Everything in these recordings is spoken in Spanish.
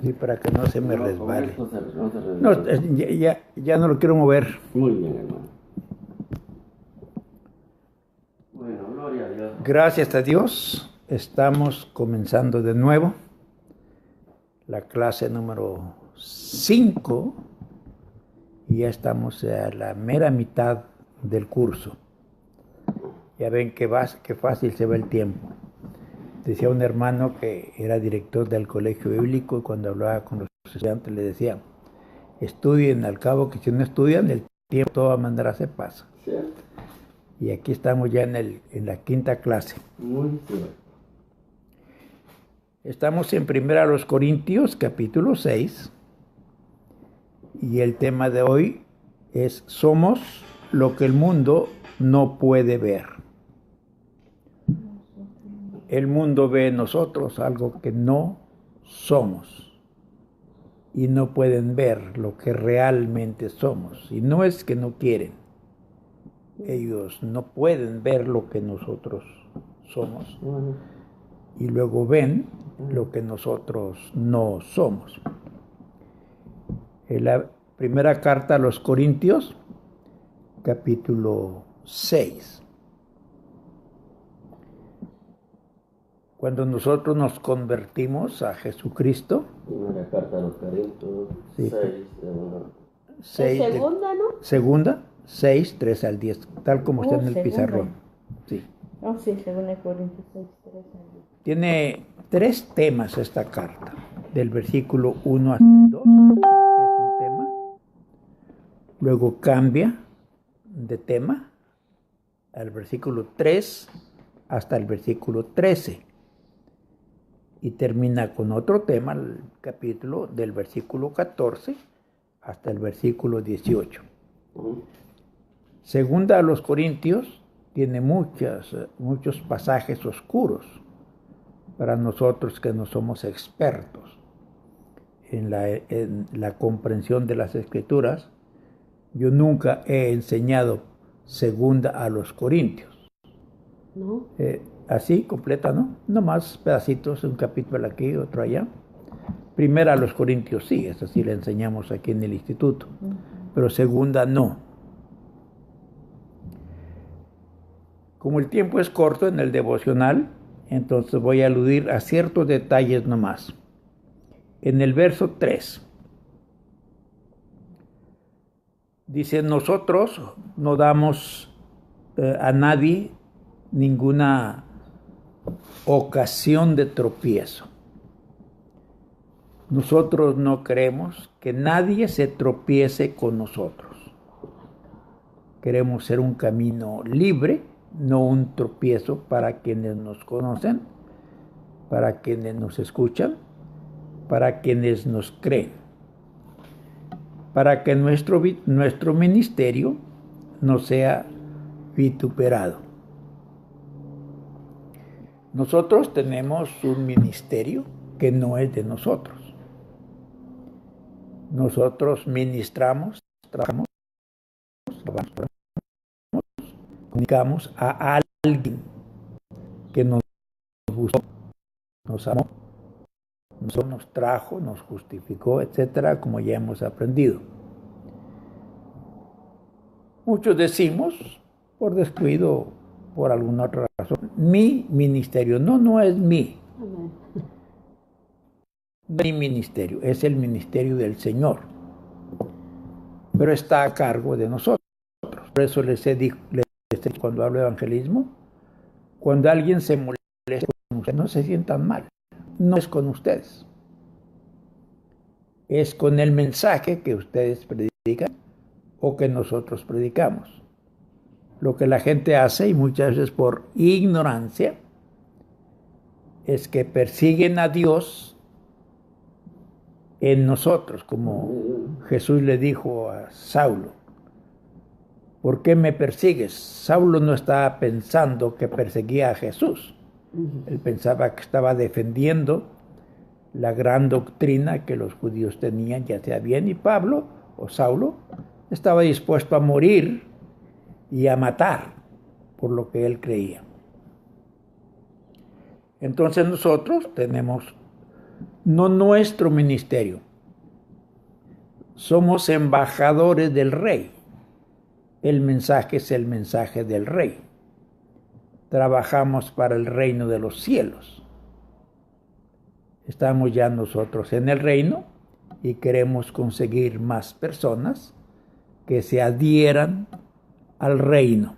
Sí, para que no se me resbale. No se resbale. No, ya no lo quiero mover. Muy bien, hermano. Bueno, gloria a Dios. Gracias a Dios, estamos comenzando de nuevo la clase número 5 y ya estamos a la mera mitad del curso. Ya ven que fácil se va el tiempo. Decía un hermano que era director del colegio bíblico y cuando hablaba con los estudiantes le decía, estudien, al cabo que si no estudian el tiempo de todas maneras se pasa. ¿Cierto? Y aquí estamos ya en la quinta clase. Muy cierto. Estamos en 1 Corintios capítulo 6 y el tema de hoy es somos lo que el mundo no puede ver. El mundo ve en nosotros algo que no somos y no pueden ver lo que realmente somos. Y no es que no quieren, ellos no pueden ver lo que nosotros somos y luego ven lo que nosotros no somos. En la primera carta a los Corintios, capítulo 6. Cuando nosotros nos convertimos a Jesucristo. Primera carta a los Corintios, Sí. 6. Segunda, ¿no? Segunda, 6, 3 al 10, tal como está en el segunda. pizarrón. Sí. Sí, segunda Corintios 6, 3 al 10. Tiene 3 temas esta carta. Del versículo 1 hasta el 2 es un tema. Luego cambia de tema al versículo 3 hasta el versículo 13. Y termina con otro tema, el capítulo del versículo 14 hasta el versículo 18. Segunda a los Corintios tiene muchos pasajes oscuros para nosotros que no somos expertos en la comprensión de las Escrituras. Yo nunca he enseñado segunda a los Corintios. ¿No? Así, completa, ¿no? No más pedacitos, un capítulo aquí, otro allá. Primera a los Corintios sí, eso sí la enseñamos aquí en el instituto, pero segunda no. Como el tiempo es corto en el devocional, entonces voy a aludir a ciertos detalles nomás. En el verso 3, dice, nosotros no damos a nadie ninguna ocasión de tropiezo. Nosotros no queremos que nadie se tropiece con nosotros. Queremos ser un camino libre, no un tropiezo para quienes nos conocen, para quienes nos escuchan, para quienes nos creen, para que nuestro ministerio no sea vituperado. Nosotros tenemos un ministerio que no es de nosotros. Nosotros ministramos, trabajamos, comunicamos a alguien que nos buscó, nos amó, nos trajo, nos justificó, etcétera, como ya hemos aprendido. Muchos decimos, por descuido, por alguna otra razón, mi ministerio. No es mi ministerio, es el ministerio del Señor, pero está a cargo de nosotros. Por eso les he dicho cuando hablo de evangelismo, cuando alguien se molesta con ustedes, no se sientan mal, no es con ustedes, es con el mensaje que ustedes predican o que nosotros predicamos. Lo que la gente hace, y muchas veces por ignorancia, es que persiguen a Dios en nosotros, como Jesús le dijo a Saulo. ¿Por qué me persigues? Saulo no estaba pensando que perseguía a Jesús. Él pensaba que estaba defendiendo la gran doctrina que los judíos tenían, ya sea bien, y Pablo, o Saulo, estaba dispuesto a morir y a matar por lo que él creía. Entonces nosotros tenemos no nuestro ministerio. Somos embajadores del Rey. El mensaje es el mensaje del Rey. Trabajamos para el reino de los cielos. Estamos ya nosotros en el reino y queremos conseguir más personas que se adhieran al reino.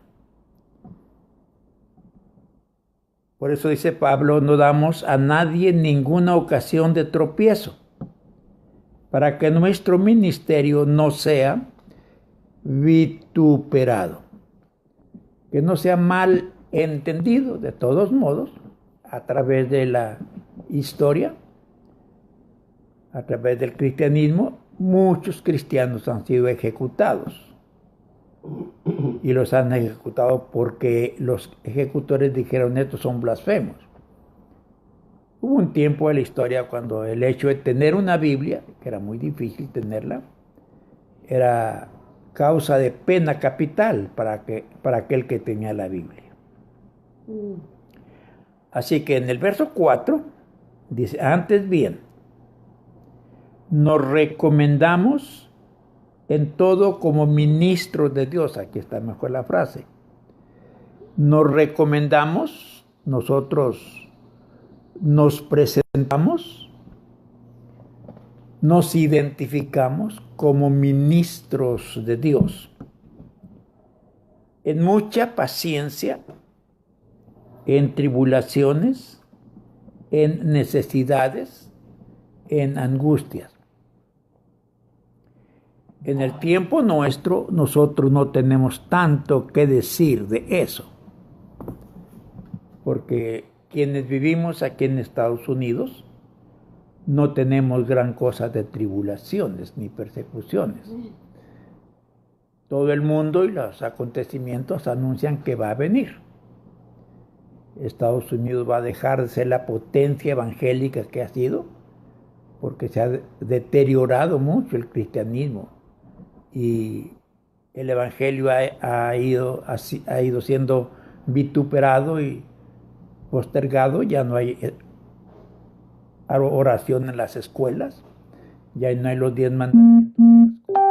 Por eso dice Pablo, no damos a nadie ninguna ocasión de tropiezo, para que nuestro ministerio no sea vituperado, que no sea mal entendido. De todos modos, a través de la historia, a través del cristianismo, muchos cristianos han sido ejecutados. Y los han ejecutado porque los ejecutores dijeron, estos son blasfemos. Hubo un tiempo en la historia cuando el hecho de tener una Biblia, que era muy difícil tenerla, era causa de pena capital para aquel que tenía la Biblia. Así que en el verso 4 dice, antes bien, nos recomendamos en todo como ministros de Dios. Aquí está mejor la frase. Nos recomendamos, nosotros nos presentamos, nos identificamos como ministros de Dios. En mucha paciencia, en tribulaciones, en necesidades, en angustias. En el tiempo nuestro, nosotros no tenemos tanto que decir de eso, porque quienes vivimos aquí en Estados Unidos no tenemos gran cosa de tribulaciones ni persecuciones. Todo el mundo y los acontecimientos anuncian que va a venir. Estados Unidos va a dejar de ser la potencia evangélica que ha sido, porque se ha deteriorado mucho el cristianismo. Y el evangelio ha ido siendo vituperado y postergado. Ya no hay oración en las escuelas, ya no hay los 10 mandamientos en las escuelas.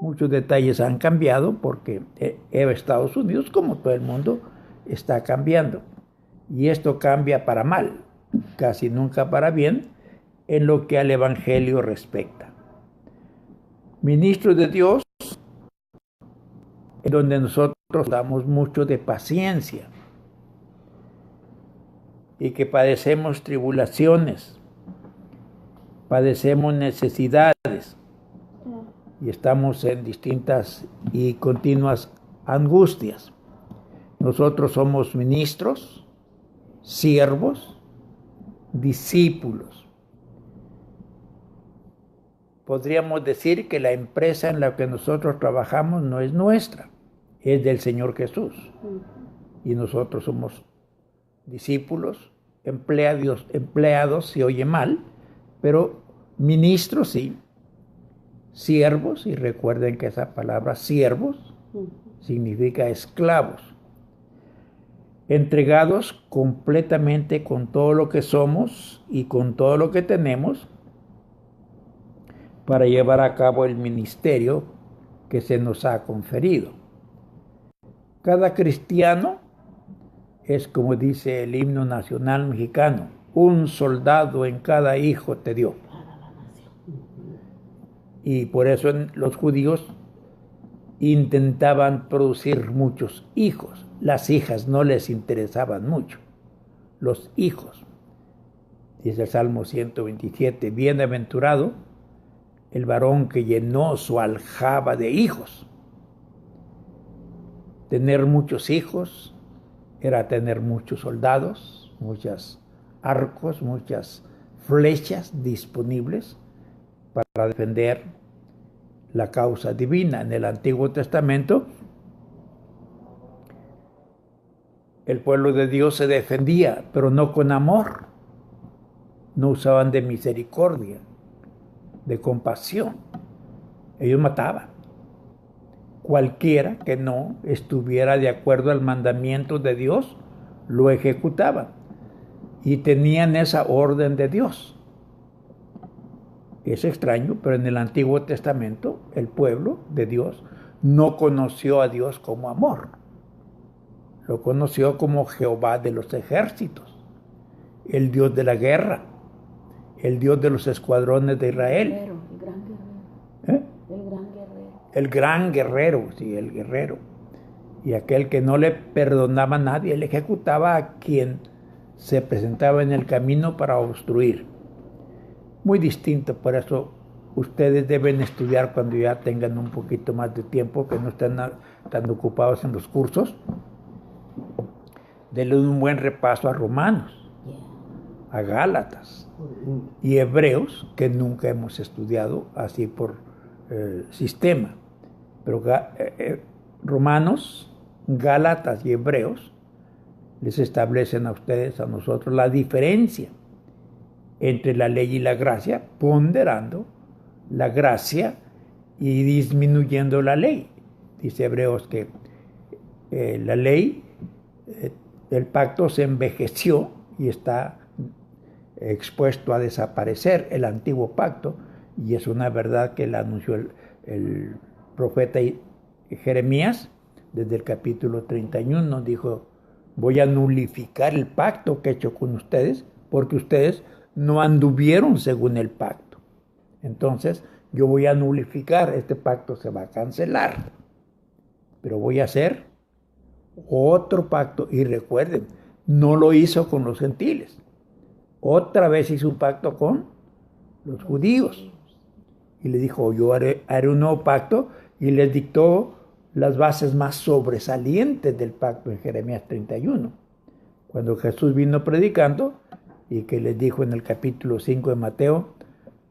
Muchos detalles han cambiado porque Estados Unidos, como todo el mundo, está cambiando. Y esto cambia para mal, casi nunca para bien, en lo que al evangelio respecta. Ministros de Dios, en donde nosotros damos mucho de paciencia y que padecemos tribulaciones, padecemos necesidades y estamos en distintas y continuas angustias. Nosotros somos ministros, siervos, discípulos. Podríamos decir que la empresa en la que nosotros trabajamos no es nuestra, es del Señor Jesús. Y nosotros somos discípulos, empleados se oye mal, pero ministros sí, siervos, y recuerden que esa palabra siervos significa esclavos, entregados completamente con todo lo que somos y con todo lo que tenemos, para llevar a cabo el ministerio que se nos ha conferido. Cada cristiano es, como dice el himno nacional mexicano, un soldado en cada hijo te dio. Y por eso los judíos intentaban producir muchos hijos. Las hijas no les interesaban mucho. Los hijos. Dice el Salmo 127, bienaventurado el varón que llenó su aljaba de hijos. Tener muchos hijos era tener muchos soldados, muchos arcos, muchas flechas disponibles para defender la causa divina. En el Antiguo Testamento, el pueblo de Dios se defendía, pero no con amor. No usaban de misericordia, de compasión. Ellos mataban. Cualquiera que no estuviera de acuerdo al mandamiento de Dios, lo ejecutaban. y tenían esa orden de Dios. Es extraño, pero en el Antiguo Testamento el pueblo de Dios no conoció a Dios como amor. Lo conoció como Jehová de los ejércitos, el Dios de la guerra, el Dios de los escuadrones de Israel. El gran guerrero. ¿Eh? El gran guerrero. El gran guerrero, sí, el guerrero. Y aquel que no le perdonaba a nadie, él ejecutaba a quien se presentaba en el camino para obstruir. Muy distinto, por eso ustedes deben estudiar cuando ya tengan un poquito más de tiempo, que no estén tan ocupados en los cursos. Denle un buen repaso a Romanos, a Gálatas y Hebreos, que nunca hemos estudiado así por sistema. Pero Romanos, Gálatas y Hebreos les establecen a ustedes, a nosotros, la diferencia entre la ley y la gracia, ponderando la gracia y disminuyendo la ley. Dice Hebreos que la ley, el pacto se envejeció y está expuesto a desaparecer, el antiguo pacto, y es una verdad que la anunció el profeta Jeremías desde el capítulo 31. Dijo: voy a nulificar el pacto que he hecho con ustedes, porque ustedes no anduvieron según el pacto. Entonces yo voy a nulificar, este pacto se va a cancelar, pero voy a hacer otro pacto. Y recuerden, no lo hizo con los gentiles, otra vez hizo un pacto con los judíos, y le dijo: yo haré un nuevo pacto, y les dictó las bases más sobresalientes del pacto en Jeremías 31. Cuando Jesús vino predicando, y que les dijo en el capítulo 5 de Mateo: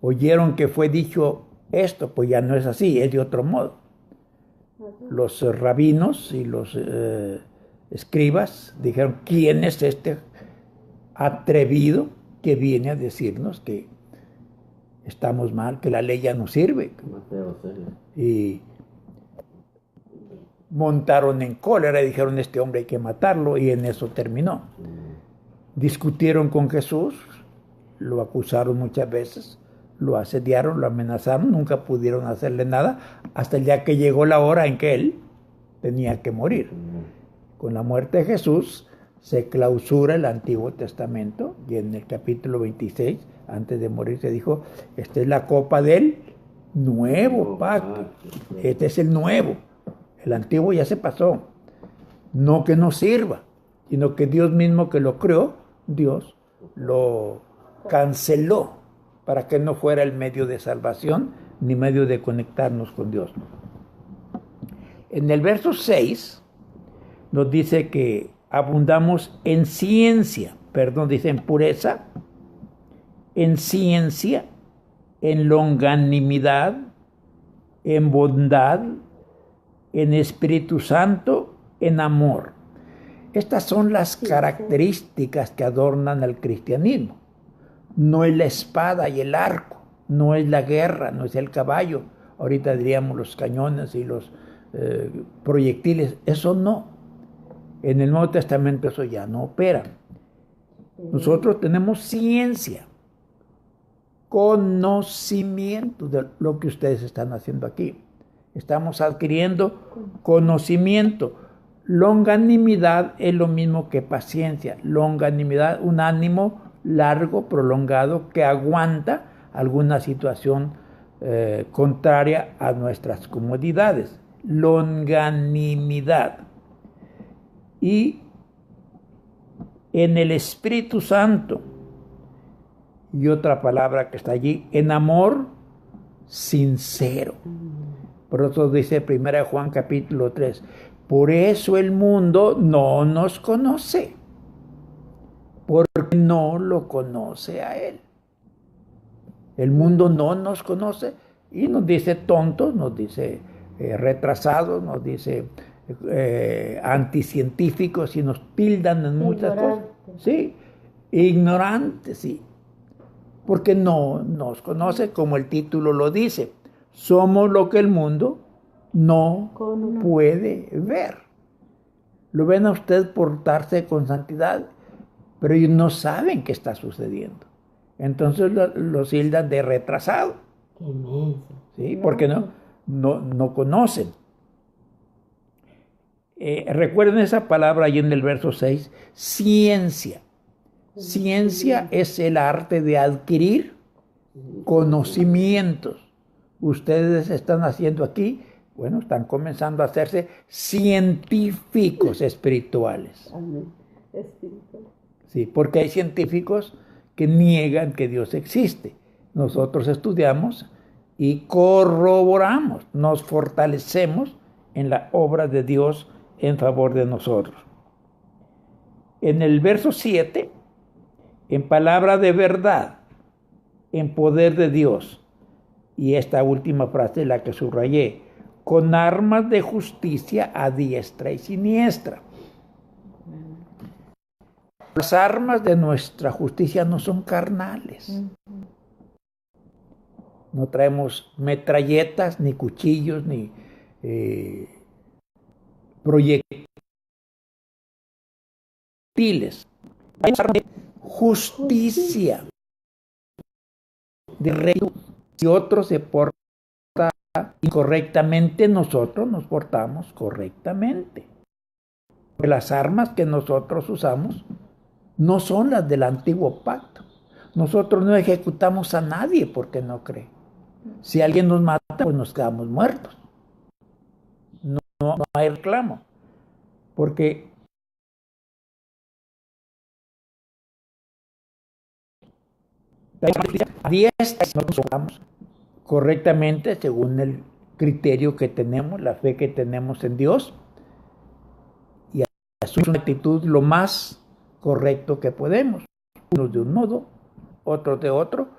oyeron que fue dicho esto, pues ya no es así, es de otro modo. Los rabinos y los escribas dijeron: ¿quién es este atrevido que viene a decirnos que estamos mal, que la ley ya no sirve? Mateo 6. Y montaron en cólera y dijeron: este hombre hay que matarlo, y en eso terminó. Discutieron con Jesús, lo acusaron muchas veces, lo asediaron, lo amenazaron, nunca pudieron hacerle nada, hasta el día que llegó la hora en que él tenía que morir. Con la muerte de Jesús se clausura el Antiguo Testamento, y en el capítulo 26, antes de morir, se dijo: esta es la copa del nuevo pacto, este es el nuevo. El antiguo ya se pasó. No que no sirva, sino que Dios mismo, que lo creó, Dios lo canceló para que no fuera el medio de salvación ni medio de conectarnos con Dios. En el verso 6 nos dice que abundamos en ciencia, dice en pureza, en ciencia, en longanimidad, en bondad, en Espíritu Santo, en amor. Estas son las características que adornan al cristianismo. No es la espada y el arco, no es la guerra, no es el caballo. Ahorita diríamos los cañones y los proyectiles, eso no. En el Nuevo Testamento eso ya no opera. Nosotros tenemos ciencia, conocimiento de lo que ustedes están haciendo aquí. Estamos adquiriendo conocimiento. Longanimidad es lo mismo que paciencia. Longanimidad, un ánimo largo, prolongado, que aguanta alguna situación contraria a nuestras comodidades. Longanimidad. Y en el Espíritu Santo, y otra palabra que está allí, en amor sincero. Por eso dice 1 Juan capítulo 3, por eso el mundo no nos conoce, porque no lo conoce a Él. El mundo no nos conoce y nos dice tontos, nos dice retrasados, nos dice anticientíficos, y nos tildan en muchas cosas. Sí, ignorantes, sí, porque no nos conoce, como el título lo dice. Somos lo que el mundo no puede ver. Lo ven a usted portarse con santidad pero ellos no saben qué está sucediendo. Entonces los tildan de retrasado. Qué inmenso. ¿Sí? Porque no conocen. Recuerden esa palabra ahí en el verso 6, ciencia. Ciencia es el arte de adquirir conocimientos. Ustedes están haciendo aquí, bueno, están comenzando a hacerse científicos espirituales. Amén. Espiritual. Sí, porque hay científicos que niegan que Dios existe. Nosotros estudiamos y corroboramos, nos fortalecemos en la obra de Dios en favor de nosotros. En el verso 7, en palabra de verdad, en poder de Dios, y esta última frase la que subrayé, con armas de justicia a diestra y siniestra. Las armas de nuestra justicia no son carnales. No traemos metralletas, ni cuchillos, ni proyectiles. Hay armas de justicia, de rectitud. Si otro se porta incorrectamente, nosotros nos portamos correctamente. Porque las armas que nosotros usamos no son las del antiguo pacto. Nosotros no ejecutamos a nadie porque no cree. Si alguien nos mata, pues nos quedamos muertos. No hay reclamo. Porque a diestra nosotros jugamos correctamente según el criterio que tenemos, la fe que tenemos en Dios, y asumir una actitud lo más correcto que podemos. Unos de un modo, otros de otro.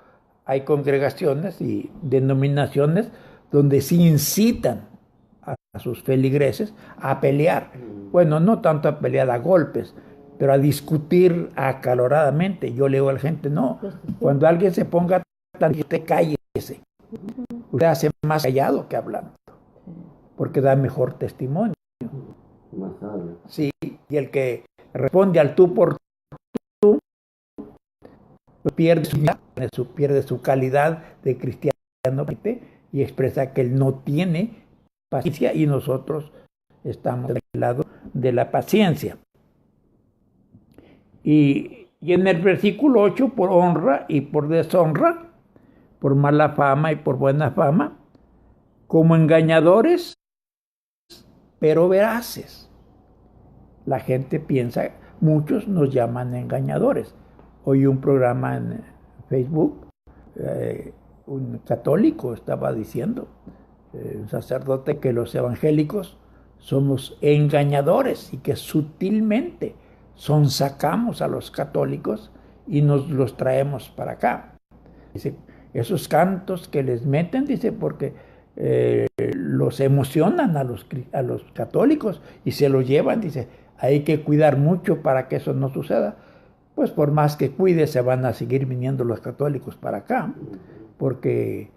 Hay congregaciones y denominaciones donde se incitan a sus feligreses a pelear. Bueno, no tanto a pelear a golpes, pero a discutir acaloradamente. Yo le digo a la gente, no, cuando alguien se ponga tan, usted cállese. Usted hace más callado que hablando, porque da mejor testimonio. Más sabio. Sí, y el que responde al tú por tú, pues pierde su calidad de cristiano y expresa que él no tiene paciencia y nosotros estamos del lado de la paciencia. Y en el versículo 8, por honra y por deshonra, por mala fama y por buena fama, como engañadores, pero veraces. La gente piensa, muchos nos llaman engañadores. Oí un programa en Facebook, un católico estaba diciendo, un sacerdote, que los evangélicos somos engañadores y que sutilmente sonsacamos a los católicos y nos los traemos para acá. Dice, esos cantos que les meten, dice, porque los emocionan a los católicos y se los llevan, dice, hay que cuidar mucho para que eso no suceda. Pues por más que cuide, se van a seguir viniendo los católicos para acá, porque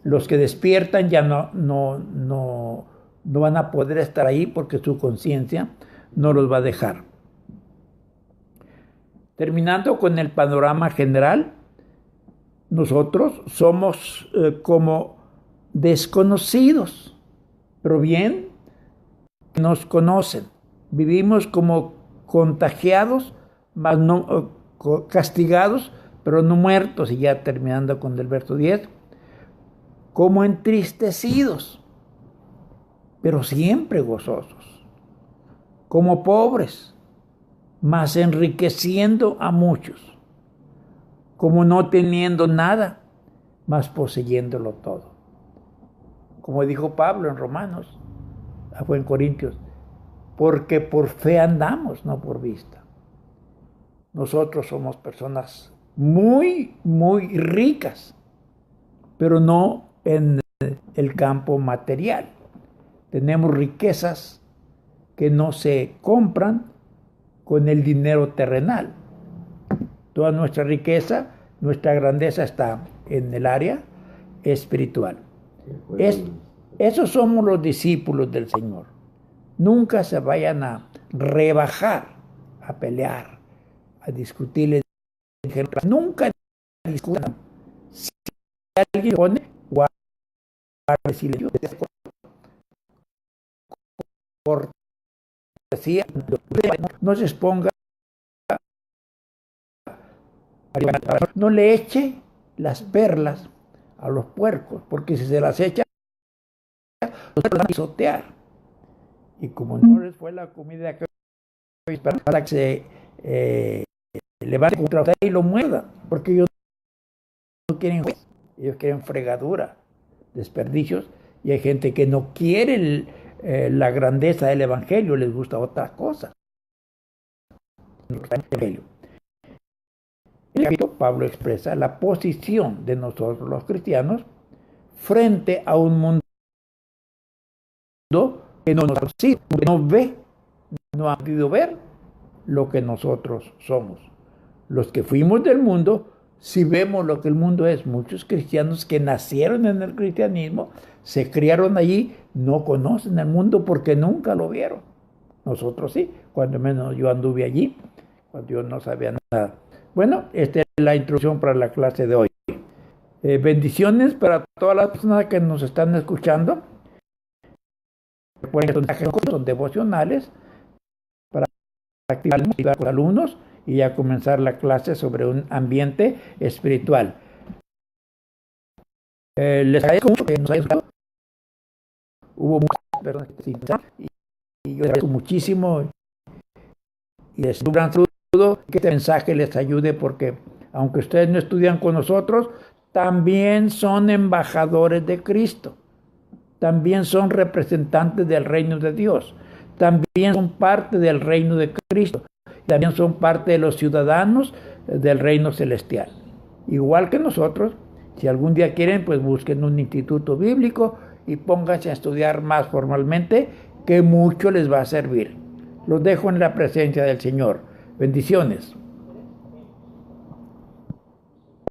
los que despiertan ya no van a poder estar ahí porque su conciencia no los va a dejar. Terminando con el panorama general, nosotros somos como desconocidos, pero bien nos conocen. Vivimos como contagiados, mas no castigados, pero no muertos. Y ya terminando con el verso 10, como entristecidos, pero siempre gozosos, como pobres, mas enriqueciendo a muchos, como no teniendo nada, mas poseyéndolo todo. Como dijo Pablo en Romanos, fue en Corintios, porque por fe andamos, no por vista. Nosotros somos personas muy, muy ricas, pero no en el campo material. Tenemos riquezas que no se compran con el dinero terrenal. Toda nuestra riqueza, nuestra grandeza está en el área espiritual. Esos somos los discípulos del Señor. Nunca se vayan a rebajar, a pelear, a discutirle. Nunca discutan. Si alguien pone, guarde silencio. Cortesía, no se exponga, no le eche las perlas a los puercos, porque si se las echa, los van a pisotear. Y como no les fue la comida que para que se levante contra usted y lo muerda, porque ellos no quieren juez, ellos quieren fregadura, desperdicios, y hay gente que no quiere la grandeza del evangelio, les gusta otras cosas. En el capítulo, Pablo expresa la posición de nosotros los cristianos frente a un mundo que no nos sigue, que no ve, no ha podido ver lo que nosotros somos. Los que fuimos del mundo, si vemos lo que el mundo es, muchos cristianos que nacieron en el cristianismo, se criaron allí, no conocen el mundo porque nunca lo vieron. Nosotros sí, cuando menos yo anduve allí, cuando yo no sabía nada. Bueno, esta es la introducción para la clase de hoy. Bendiciones para todas las personas que nos están escuchando. Recuerden que son devocionales para activar con los alumnos y ya comenzar la clase sobre un ambiente espiritual. Les agradezco mucho que nos hayan escuchado. Hubo muchas personas que se interesaron y yo les agradezco muchísimo y les doy un gran saludo, que este mensaje les ayude, porque aunque ustedes no estudian con nosotros, también son embajadores de Cristo, también son representantes del reino de Dios, también son parte del reino de Cristo, también son parte de los ciudadanos del reino celestial. Igual que nosotros, si algún día quieren, pues busquen un instituto bíblico y pónganse a estudiar más formalmente, que mucho les va a servir. Los dejo en la presencia del Señor. Bendiciones.